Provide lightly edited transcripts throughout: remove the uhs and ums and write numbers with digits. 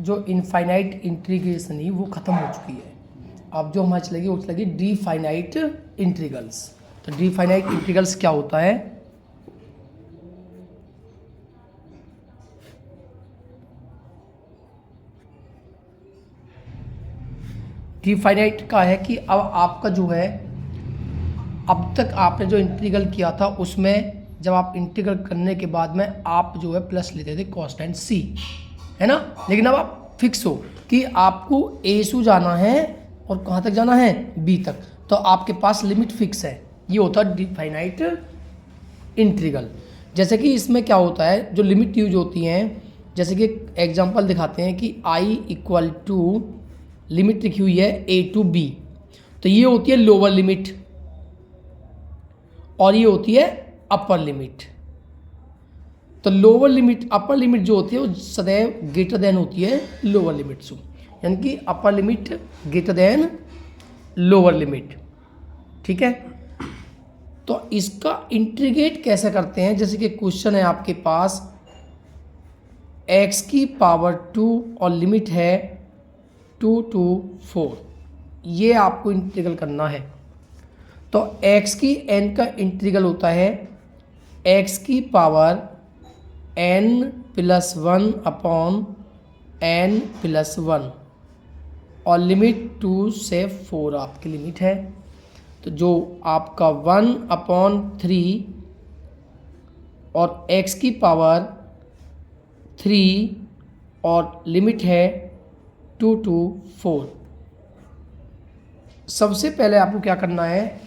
जो infinite integration ही वो ख़त्म हो चुकी है। अब जो हमारी चलेगी वो चलेगी डिफाइनाइट इंटीग्रल्स। तो डिफाइनाइट इंटीग्रल्स क्या होता है? डिफाइनाइट का है कि अब आपका जो है, अब तक आपने जो इंटीग्रल किया था उसमें जब आप इंटीग्रल करने के बाद में आप जो है प्लस लेते थे कांस्टेंट सी, है ना। लेकिन अब आप फिक्स हो कि आपको ए से जाना है और कहाँ तक जाना है, बी तक, तो आपके पास लिमिट फिक्स है। ये होता है डिफाइनाइट इंटीग्रल। जैसे कि इसमें क्या होता है, जो लिमिट यूज होती हैं, जैसे कि एग्जांपल दिखाते हैं कि आई इक्वल टू लिमिट लिखी हुई है ए टू बी, तो ये होती है लोअर लिमिट और ये होती है अपर लिमिट। तो लोअर लिमिट अपर लिमिट जो होती है वो सदैव ग्रेटर देन होती है लोअर लिमिट से, यानी कि upper limit greater than lower limit. ठीक है, तो इसका इंटीग्रेट कैसे करते हैं? जैसे कि क्वेश्चन है आपके पास x की पावर 2 और लिमिट है 2 to 4, ये आपको इंटीग्रल करना है। तो x की n का इंटीग्रल होता है x की पावर n+1 अपॉन n+1 और लिमिट 2 से 4 आपकी लिमिट है। तो जो आपका 1/3 और x की पावर 3 और लिमिट है 2 to 4। सबसे पहले आपको क्या करना है,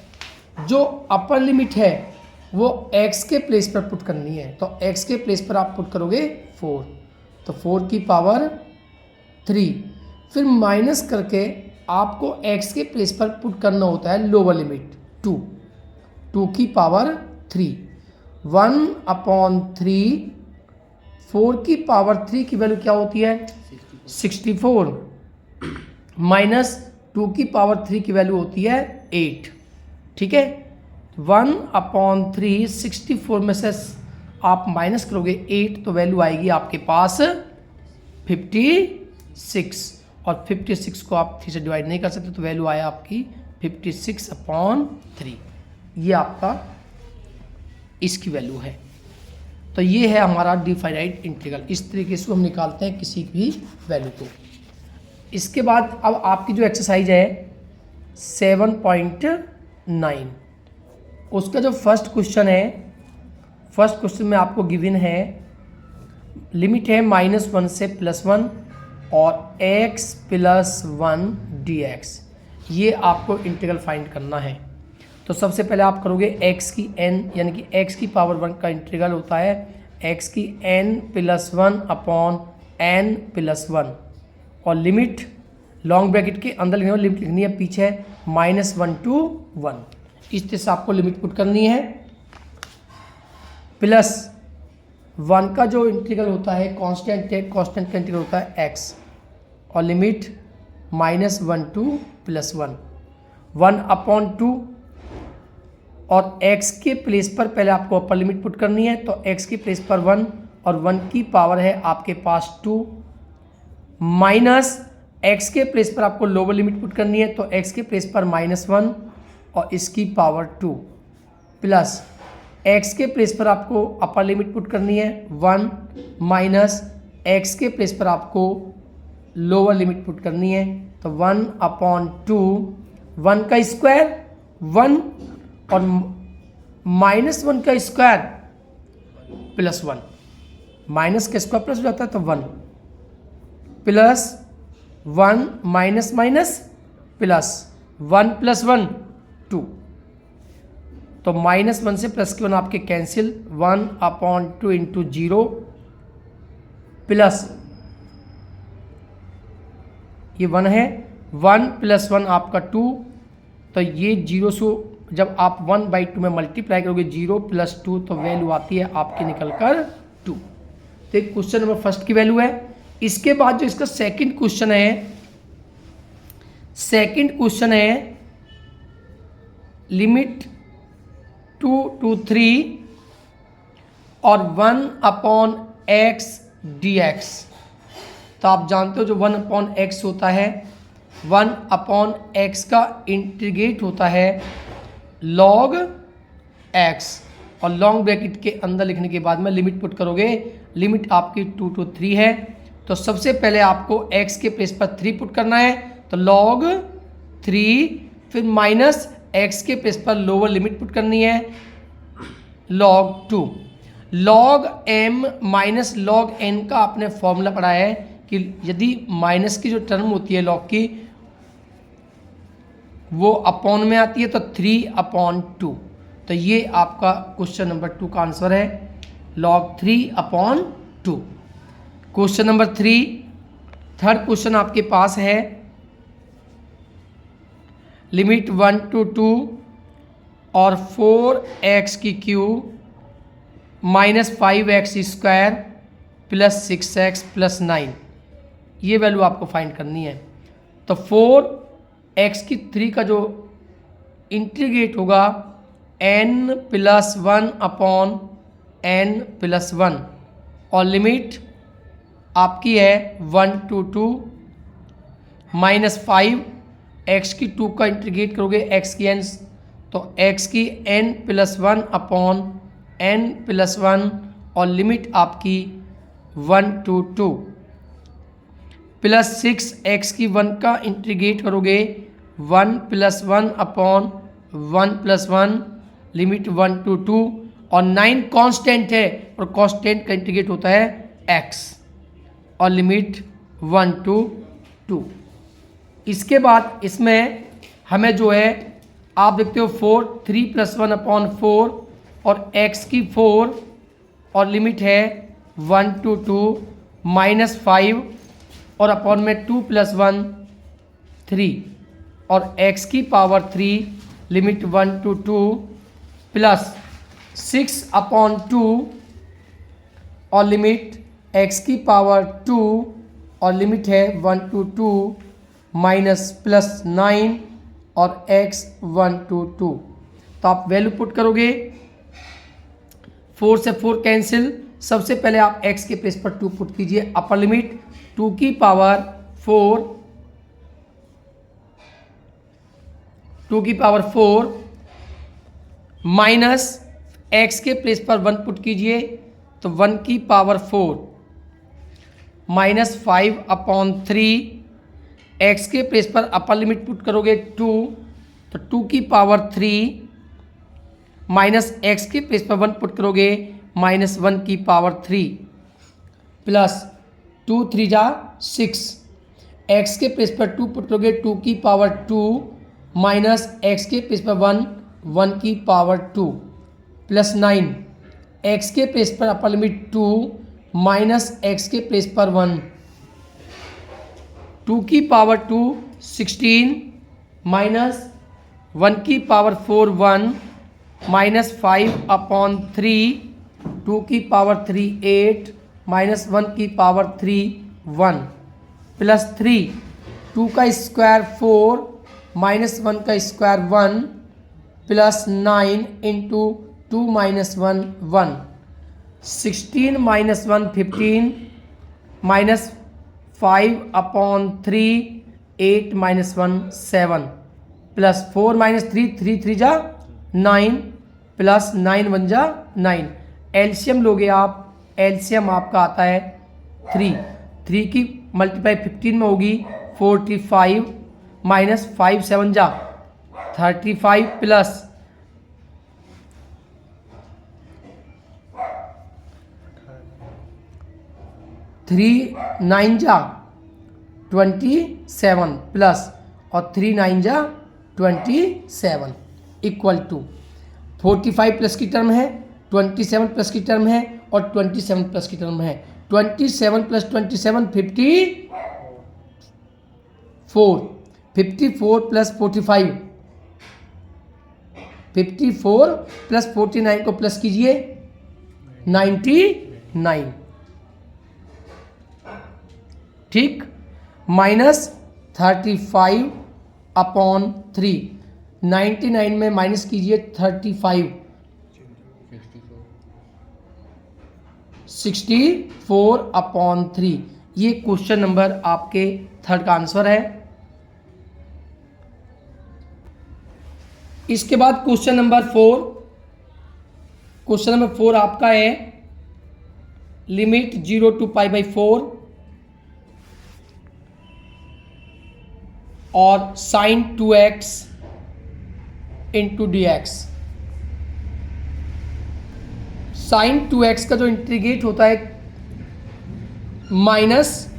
जो अपर लिमिट है वो x के प्लेस पर पुट करनी है। तो x के प्लेस पर आप पुट करोगे 4, तो 4 की पावर 3, फिर माइनस करके आपको x के प्लेस पर पुट करना होता है लोअर लिमिट 2 की पावर 3, 1/3, 4 की पावर 3 की वैल्यू क्या होती है 64, माइनस 2 की पावर 3 की वैल्यू होती है 8। ठीक है, 1/3 64 में से आप माइनस करोगे 8, तो वैल्यू आएगी आपके पास 56, और 56 को आप 3 से डिवाइड नहीं कर सकते, तो वैल्यू आया आपकी 56/3। ये आपका इसकी वैल्यू है। तो ये है हमारा डिफाइनाइट इंटीग्रल। इस तरीके से हम निकालते हैं किसी भी वैल्यू को। इसके बाद अब आपकी जो एक्सरसाइज है 7.9, उसका जो फर्स्ट क्वेश्चन है, फर्स्ट क्वेश्चन में आपको गिवन है लिमिट है -1 से +1 और x+1 dx, ये आपको इंटीग्रल फाइंड करना है। तो सबसे पहले आप करोगे x की n यानी कि x की पावर 1 का इंटीग्रल होता है x की n+1 अपॉन n+1 और लिमिट लॉन्ग ब्रैकेट के अंदर लिखनी है, लिमिट लिखनी है पीछे -1 to 1। इस तरह से आपको लिमिट पुट करनी है। +1 का जो इंटीग्रल होता है कांस्टेंट का इंटीग्रल होता है x और लिमिट -1 to +1, 1/2 और x के प्लेस पर पहले आपको अपर लिमिट पुट करनी है। तो x की प्लेस पर 1 और 1 की पावर है आपके पास 2, माइनस x के प्लेस पर आपको लोअर लिमिट पुट करनी है। तो x के प्लेस पर -1 और इसकी पावर 2 प्लस x के प्लेस पर आपको अपर लिमिट पुट करनी है 1 माइनस x के प्लेस पर आपको लोअर लिमिट पुट करनी है। तो 1/2, 1 का स्क्वायर 1 और -1 का स्क्वायर +1, माइनस का स्क्वायर प्लस हो जाता है तो 1 प्लस 1 माइनस माइनस प्लस 1 + 1 2, तो -1 से +1 आपके कैंसिल, 1/2 इंटू 0 प्लस ये 1 है, 1 + 1 आपका 2, तो ये 0 से जब आप 1/2 में मल्टीप्लाई करोगे 0 + 2 तो वैल्यू आती है आपकी निकल कर 2। तो एक क्वेश्चन नंबर फर्स्ट की वैल्यू है। इसके बाद जो इसका सेकंड क्वेश्चन है लिमिट 2 to 3 और 1/x dx। तो आप जानते हो जो 1/x होता है, 1/x का इंटीग्रेट होता है log x, और लॉन्ग ब्रैकेट के अंदर लिखने के बाद में लिमिट पुट करोगे, लिमिट आपकी 2 to 3 है। तो सबसे पहले आपको x के प्लेस पर 3 पुट करना है, तो log 3, फिर माइनस x के प्लेस पर लोअर लिमिट पुट करनी है log 2। log m minus log n का आपने फॉर्मूला पढ़ा है कि यदि माइनस की जो टर्म होती है log की वो अपॉन में आती है तो 3/2। तो ये आपका क्वेश्चन नंबर 2 का आंसर है, log 3/2। Question number 3, third question आपके पास है लिमिट 1 to 2 और 4x की cube minus 5x square plus 6x plus 9, ये वैल्यू आपको फाइंड करनी है। तो 4x की 3 का जो इंटीग्रेट होगा n + 1/n+1, और लिमिट आपकी है 1 to 2 माइनस 5x की 2 का इंटीग्रेट करोगे x की n, तो x की n+1/n+1, और लिमिट आपकी 1 to 2 प्लस 6x की 1 का इंटीग्रेट करोगे 1+1/1+1, लिमिट 1 to 2, और 9 कांस्टेंट है और कांस्टेंट का इंटीग्रेट होता है x, और लिमिट 1 to 2। इसके बाद इसमें हमें जो है आप देखते हो 3 + 1/4 और x की 4, और लिमिट है 1 to 2 माइनस 5 और अपॉन में 2 + 1 3, और x की पावर 3, लिमिट 1 to 2 प्लस 6/2, और लिमिट x की पावर 2, और लिमिट है 1 to 2 माइनस प्लस 9 और x 1 to 2। तो आप वैल्यू पुट करोगे, 4 से 4 कैंसिल। सबसे पहले आप x के प्लेस पर 2 पुट कीजिए, अपर लिमिट 2 की पावर 4 माइनस x के प्लेस पर 1 पुट कीजिए, तो 1 की पावर 4 माइनस 5/3, x के प्लेस पर अपर लिमिट पुट करोगे 2, तो 2 की पावर 3 माइनस x के प्लेस पर 1 पुट करोगे माइनस 1 की पावर 3 प्लस 2 3 जा 6, x के प्लेस पर 2 पुट करोगे 2 की पावर 2 माइनस x के प्लेस पर 1 की पावर 2 प्लस 9, x के प्लेस पर अपर लिमिट 2 माइनस x के प्लेस पर 1, 2 की पावर 2 16 माइनस 1 की पावर 4 1 माइनस 5/3, 2 की पावर 3 8 माइनस 1 की पावर 3 1 प्लस 3, 2 का स्क्वायर 4 माइनस 1 का square 1 plus 9 into 2 minus 1 1, 16 minus 1 15 minus 5/3 8 minus 1 7 plus 4 minus 3 3 3 जा 9 प्लस 9 1 जा 9। एलसीएम लोगे आप, एलसीएम आपका आता है 3 की मल्टीप्लाई 15 में होगी 45 माइनस 5 7 जा 35 प्लस 3 9 जा 27 प्लस और 3 9 जा 27 इक्वल टू 45 प्लस की टर्म है, 27 प्लस की टर्म है और 27 प्लस की टर्म है। 27 प्लस 27 54 प्लस 45 54 प्लस 49 को प्लस कीजिए 99, ठीक, माइनस 35/3, 99 में माइनस कीजिए 35 64/3, ये क्वेश्चन नंबर आपके थर्ड का आंसर है। इसके बाद क्वेश्चन नंबर 4, क्वेश्चन नंबर 4 आपका है लिमिट 0 to π/4 और sin 2x into dx। sin 2x का जो इंटीग्रेट होता है माइनस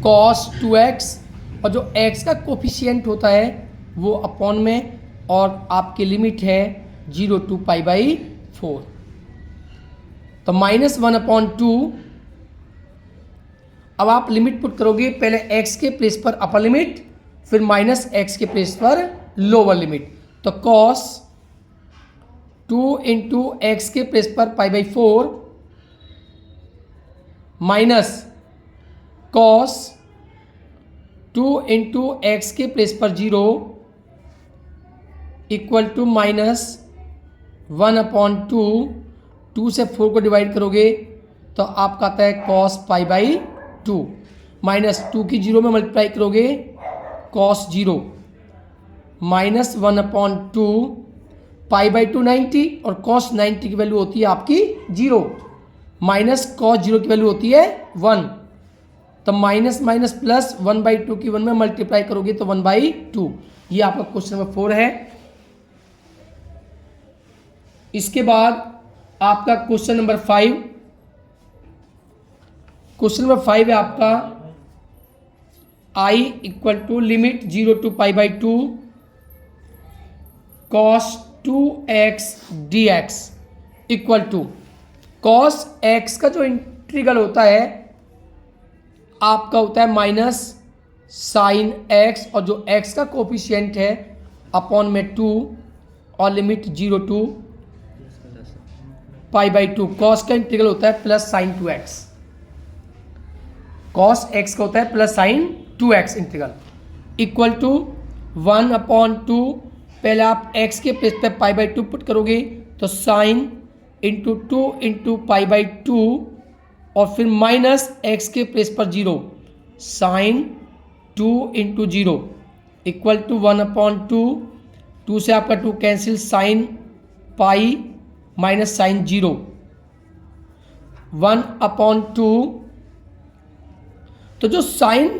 cos 2x, और जो x का कोफिशिएंट होता है वो अपॉन में, और आपकी लिमिट है 0 to π/4। तो -1/2। अब आप लिमिट पुट करोगे, पहले x के प्लेस पर अपर लिमिट, फिर -x के प्लेस पर लोअर लिमिट। तो cos 2 इंटू एक्स के प्लेस पर π/4 माइनस cos 2 इंटू एक्स के प्लेस पर 0 इक्वल टू -1/2। 2 से 4 को डिवाइड करोगे तो आपका आता है cos π/2, माइनस 2 की 0 में मल्टीप्लाई करोगे cos 0, -1/2 π/2 90, और cos 90 की वैल्यू होती है आपकी 0, माइनस cos 0 की वैल्यू होती है 1। तो माइनस माइनस प्लस 1/2 की 1 में मल्टीप्लाई करोगे तो 1/2। ये आपका क्वेश्चन नंबर 4 है। इसके बाद आपका क्वेश्चन नंबर 5, क्वेश्चन नंबर 5 है आपका I equal to limit 0 to π/2 cos 2x dx equal to cos x का जो इंटीग्रल होता है आपका होता है माइनस साइन x, और जो x का कोफिशिएंट है अपॉन में 2, और लिमिट 0 to π/2। cos का इंटीग्रल होता है plus sine 2x, cos x का होता है plus sine 2x integral, equal to 1/2। पहले आप x के प्लेस पे π/2 पुट करोगे तो साइन इंटू 2 इंटू π/2, और फिर माइनस x के प्लेस पर 0, साइन 2 इंटू 0 इक्वल टू 1/2। 2 से आपका 2 cancel, sine pi minus sine 0, 1/2। तो जो साइन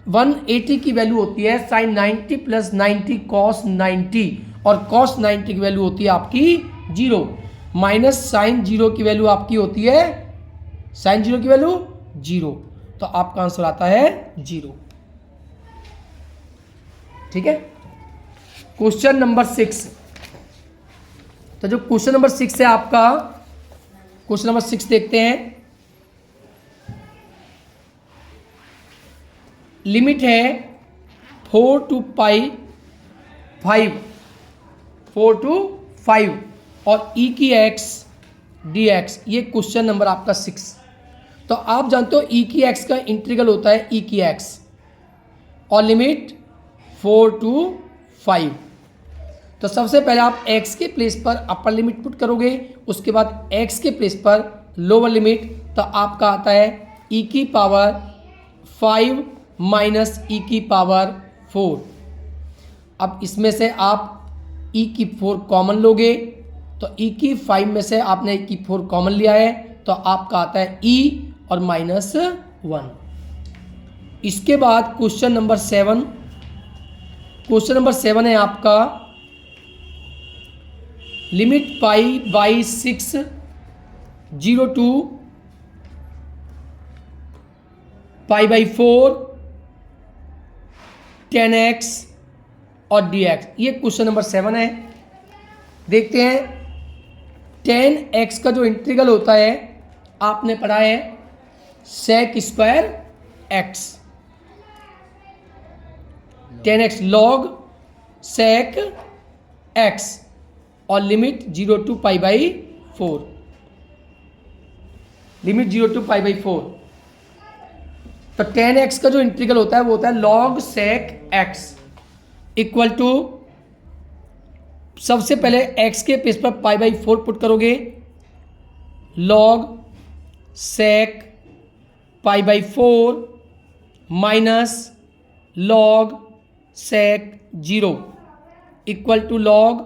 180 की वैल्यू होती है साइन 90 प्लस 90 कॉस 90, और कॉस 90 की वैल्यू होती है आपकी 0, माइनस साइन 0 की वैल्यू आपकी होती है, साइन 0 की वैल्यू 0। तो आपका आंसर आता है 0। ठीक है। क्वेश्चन नंबर 6, तो जो क्वेश्चन नंबर 6 है आपका, क्वेश्चन नंबर 6 देखते हैं। लिमिट है 4 to π/5, 4 to 5 और e की x dx। ये क्वेश्चन नंबर आपका 6। तो आप जानते हो e की x का इंटीग्रल होता है e की x, और लिमिट 4 to 5। तो सबसे पहले आप x के प्लेस पर अपर लिमिट पुट करोगे, उसके बाद x के प्लेस पर लोअर लिमिट, तो आपका आता है e की पावर 5 माइनस e की पावर 4। अब इसमें से आप e की 4 कॉमन लोगे, तो e की 5 में से आपने e की 4 कॉमन लिया है, तो आपका आता है e और माइनस 1। इसके बाद क्वेश्चन नंबर 7, क्वेश्चन नंबर 7 है आपका लिमिट π/6 0 to π/4 10x और dx। ये क्वेश्चन नंबर 7 है। देखते हैं 10x का जो इंटीग्रल होता है आपने पढ़ा है sec square x, 10x log sec x, और लिमिट 0 to π/4, लिमिट 0 to π/4। तो 10x का जो इंटीग्रल होता है वो होता है log sec x equal to, सबसे पहले x के प्लेस पर π/4 पुट करोगे, log sec pi by 4 minus log sec 0 equal to log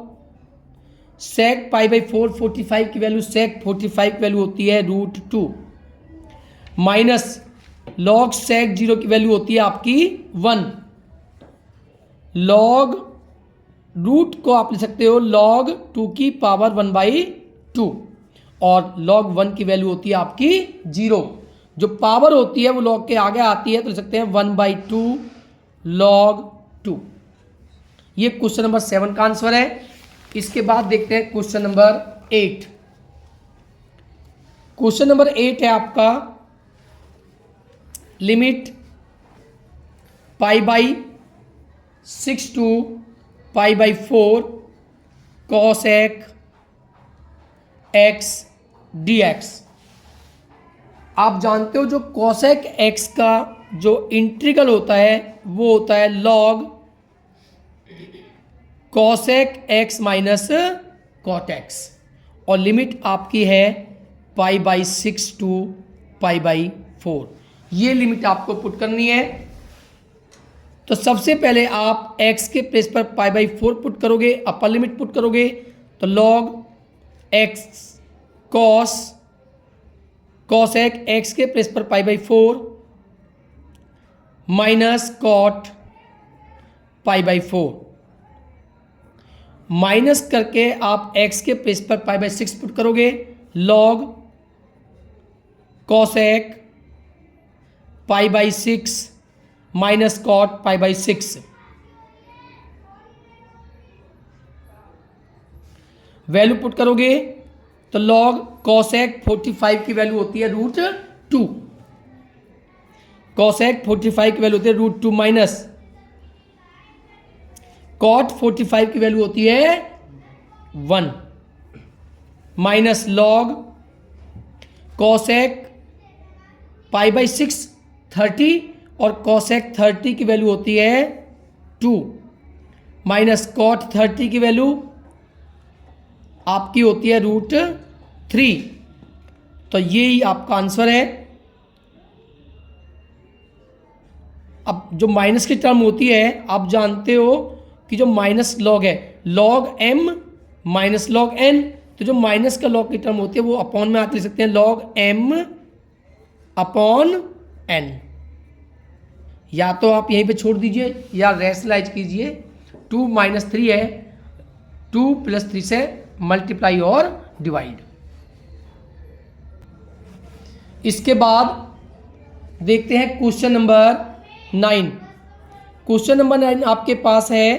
sec pi by 4 45 की वैल्यू, सेक 45 की वैल्यू होती है √2 माइनस लॉग सेक 0 की वैल्यू होती है आपकी 1। लॉग रूट को आप लिख सकते हो log 2 की पावर 1/2 और log 1 की वैल्यू होती है आपकी 0। जो पावर होती है वो log के आगे आती है तो लिख सकते हैं 1/2 log 2। ये क्वेश्चन नंबर 7 का आंसर है। इसके बाद देखते हैं क्वेश्चन नंबर 8। क्वेश्चन नंबर 8 है आपका limit pi by 6 to pi by 4 cosec x dx। आप जानते हो जो cosec x का जो इंटीग्रल होता है वो होता है log cosec x minus cot x और लिमिट आपकी है pi by 6 to pi by 4। ये लिमिट आपको पुट करनी है। तो सबसे पहले आप x के प्लेस पर पाई बाई 4 पुट करोगे, अपर लिमिट पुट करोगे तो log x cosec x के प्लेस पर pi by 4 minus cot pi by 4 minus करके आप x के प्लेस पर पाई बाई 6 पुट करोगे log cosec pi by 6 minus cot pi by 6। Value put करोगे तो log cosec 45 की वैल्यू होती है √2। cosec 45 की वैल्यू होती है √2 माइनस cot 45 की वैल्यू होती है 1 minus log cosec pi by 6 30 और cosec 30 की वैल्यू होती है 2 माइनस cot 30 की वैल्यू आपकी होती है √3। तो यही आपका आंसर है। अब जो माइनस की टर्म होती है आप जानते हो कि जो माइनस लॉग है log m minus log n, तो जो माइनस का लॉग की टर्म होती है वो अपॉन में आते लिख सकते हैं log m अपॉन n। या तो आप यहीं पे छोड़ दीजिए या रैशनलाइज कीजिए। 2 माइनस 3 है, 2 प्लस 3 से मल्टीप्लाई और डिवाइड। इसके बाद देखते हैं क्वेश्चन नंबर 9। क्वेश्चन नंबर 9 आपके पास है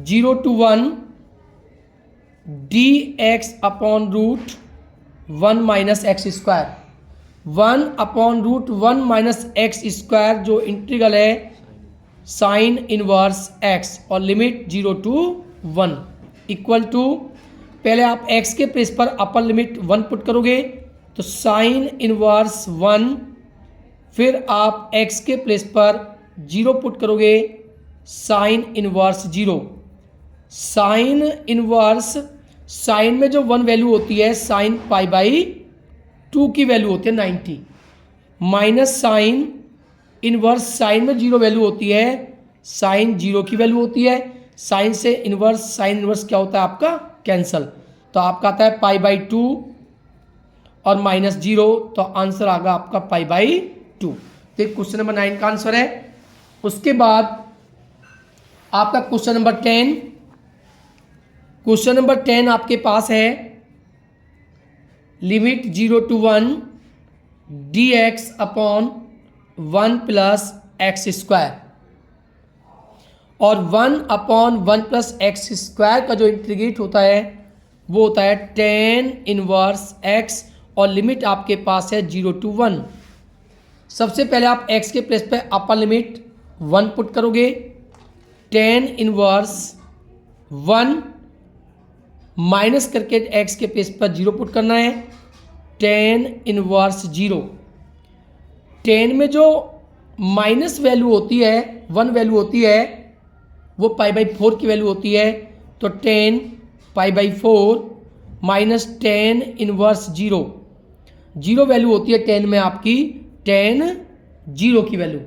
0 to 1 dx upon √1 minus x square. 1 upon √1 minus x square जो इंटीग्रल है साइन इनवर्स x और लिमिट 0 to 1 इक्वल टू, पहले आप x के प्लेस पर अपर लिमिट 1 पुट करोगे तो साइन इनवर्स 1, फिर आप x के प्लेस पर 0 पुट करोगे sine inverse 0। Sine inverse, sine में जो 1 वैल्यू होती है साइन पाई बाई 2 की वैल्यू होती है 90 माइनस साइन इनवर्स, साइन में 0 वैल्यू होती है, साइन 0 की वैल्यू होती है। साइन से इनवर्स, साइन इनवर्स क्या होता है आपका कैंसल, तो आपका आता है पाई बाई 2 और माइनस 0, तो आंसर आ गया आपका पाई बाई 2। तो क्वेश्चन नंबर 9 का आंसर है। उसके बाद आपका क्वेश्चन नंबर 10। क्वेश्चन नंबर 10 आपके पास है limit 0 to 1 dx upon 1 plus x square और 1 अपॉन 1 प्लस एक्स स्क्वायर का जो इंटीग्रेट होता है वो होता है tan इनवर्स x और लिमिट आपके पास है 0 to 1। सबसे पहले आप x के प्लेस पे अपर लिमिट 1 पुट करोगे, tan इनवर्स 1 माइनस करके x के प्लेस पर 0 पुट करना है, tan इनवर्स 0। tan में जो माइनस वैल्यू होती है 1 वैल्यू होती है वो पाई बाई 4 की वैल्यू होती है, तो tan pi by 4 minus tan inverse 0। Zero value होती है टेन में आपकी, टेन जीरो की वैल्यू,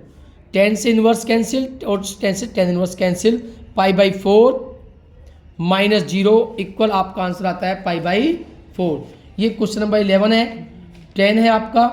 टेन से इन्वर्स कैंसिल और टेन से tan inverse cancel, pi by 4 minus zero equal आपका आंसर आता है पाई बाई 4। ये क्वेश्चन नंबर 11 है। 10 है आपका